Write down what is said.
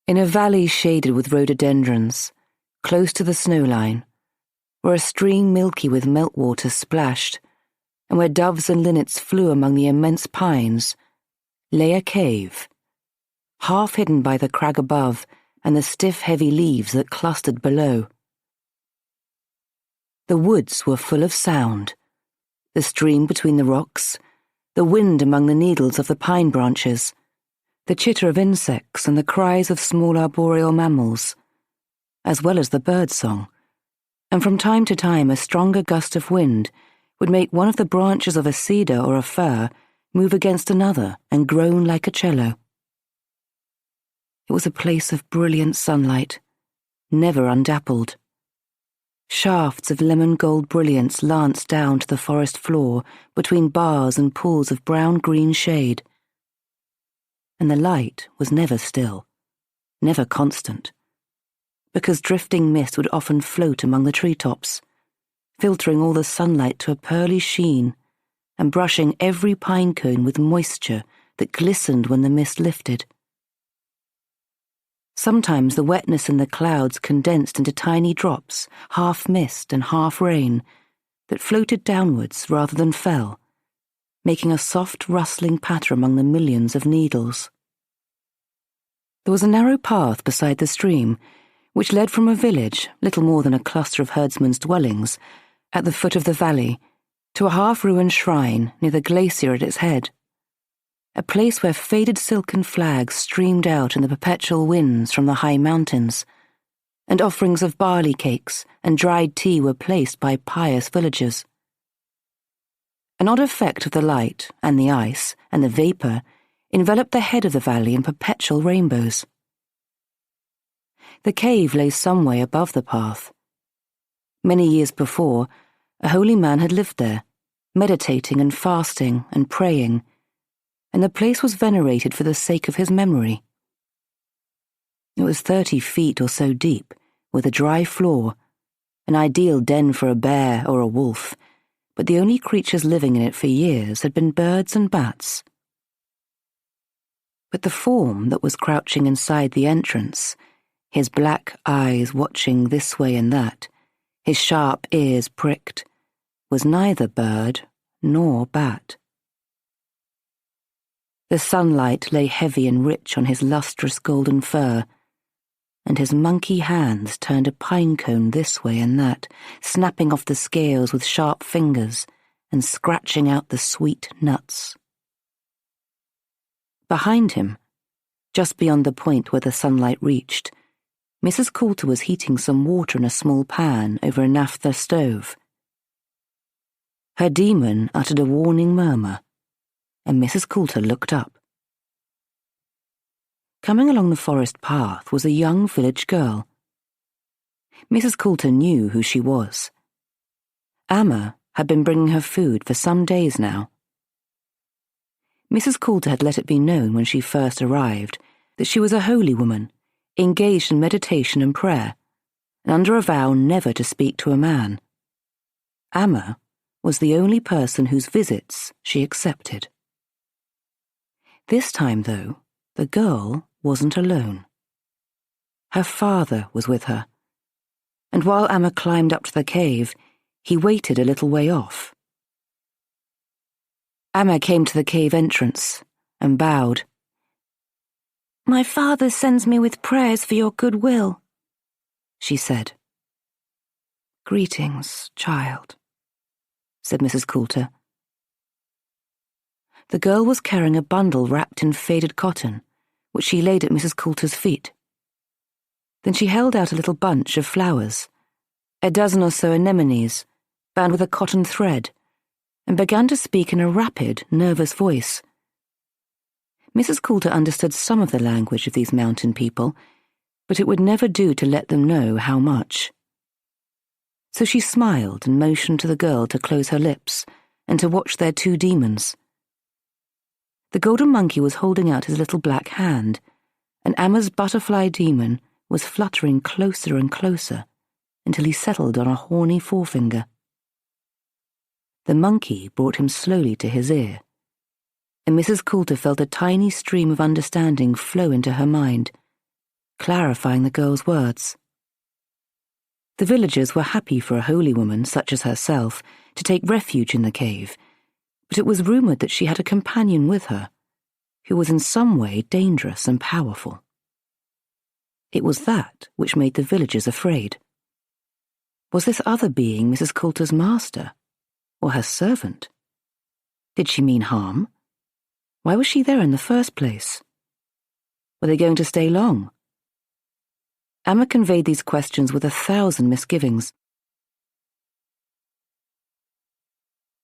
In a valley shaded with rhododendrons, close to the snowline, where a stream milky with meltwater splashed, and where doves and linnets flew among the immense pines, lay a cave, half hidden by the crag above and the stiff, heavy leaves that clustered below. The woods were full of sound, the stream between the rocks, the wind among the needles of the pine branches, the chitter of insects and the cries of small arboreal mammals, as well as the bird song, and from time to time a stronger gust of wind would make one of the branches of a cedar or a fir move against another and groan like a cello. It was a place of brilliant sunlight, never undappled. Shafts of lemon-gold brilliance lanced down to the forest floor between bars and pools of brown-green shade. And the light was never still, never constant, because drifting mist would often float among the treetops, filtering all the sunlight to a pearly sheen and brushing every pine cone with moisture that glistened when the mist lifted. Sometimes the wetness in the clouds condensed into tiny drops, half mist and half rain, that floated downwards rather than fell, making a soft rustling patter among the millions of needles. There was a narrow path beside the stream, which led from a village, little more than a cluster of herdsmen's dwellings, at the foot of the valley, to a half-ruined shrine near the glacier at its head, a place where faded silken flags streamed out in the perpetual winds from the high mountains, and offerings of barley cakes and dried tea were placed by pious villagers. An odd effect of the light and the ice and the vapour enveloped the head of the valley in perpetual rainbows. The cave lay some way above the path. Many years before, a holy man had lived there, meditating and fasting and praying, and the place was venerated for the sake of his memory. It was 30 feet or so deep, with a dry floor, an ideal den for a bear or a wolf, but the only creatures living in it for years had been birds and bats. But the form that was crouching inside the entrance, his black eyes watching this way and that, his sharp ears pricked, was neither bird nor bat. The sunlight lay heavy and rich on his lustrous golden fur, and his monkey hands turned a pine cone this way and that, snapping off the scales with sharp fingers and scratching out the sweet nuts. Behind him, just beyond the point where the sunlight reached, Mrs. Coulter was heating some water in a small pan over a naphtha stove. Her demon uttered a warning murmur, and Mrs. Coulter looked up. Coming along the forest path was a young village girl. Mrs. Coulter knew who she was. Amber had been bringing her food for some days now. Mrs. Coulter had let it be known when she first arrived that she was a holy woman, engaged in meditation and prayer, and under a vow never to speak to a man. Amber was the only person whose visits she accepted. This time, though, the girl wasn't alone. Her father was with her, and while Amber climbed up to the cave, he waited a little way off. Amber came to the cave entrance and bowed. "My father sends me with prayers for your goodwill," she said. "Greetings, child," said Mrs. Coulter. The girl was carrying a bundle wrapped in faded cotton, which she laid at Mrs. Coulter's feet. Then she held out a little bunch of flowers, a dozen or so anemones, bound with a cotton thread, and began to speak in a rapid, nervous voice. Mrs. Coulter understood some of the language of these mountain people, but it would never do to let them know how much. So she smiled and motioned to the girl to close her lips and to watch their two demons. The golden monkey was holding out his little black hand, and Amber's butterfly demon was fluttering closer and closer until he settled on a horny forefinger. The monkey brought him slowly to his ear, and Mrs. Coulter felt a tiny stream of understanding flow into her mind, clarifying the girl's words. The villagers were happy for a holy woman such as herself to take refuge in the cave, but it was rumoured that she had a companion with her, who was in some way dangerous and powerful. It was that which made the villagers afraid. Was this other being Mrs. Coulter's master, or her servant? Did she mean harm? Why was she there in the first place? Were they going to stay long? Emma conveyed these questions with 1,000 misgivings,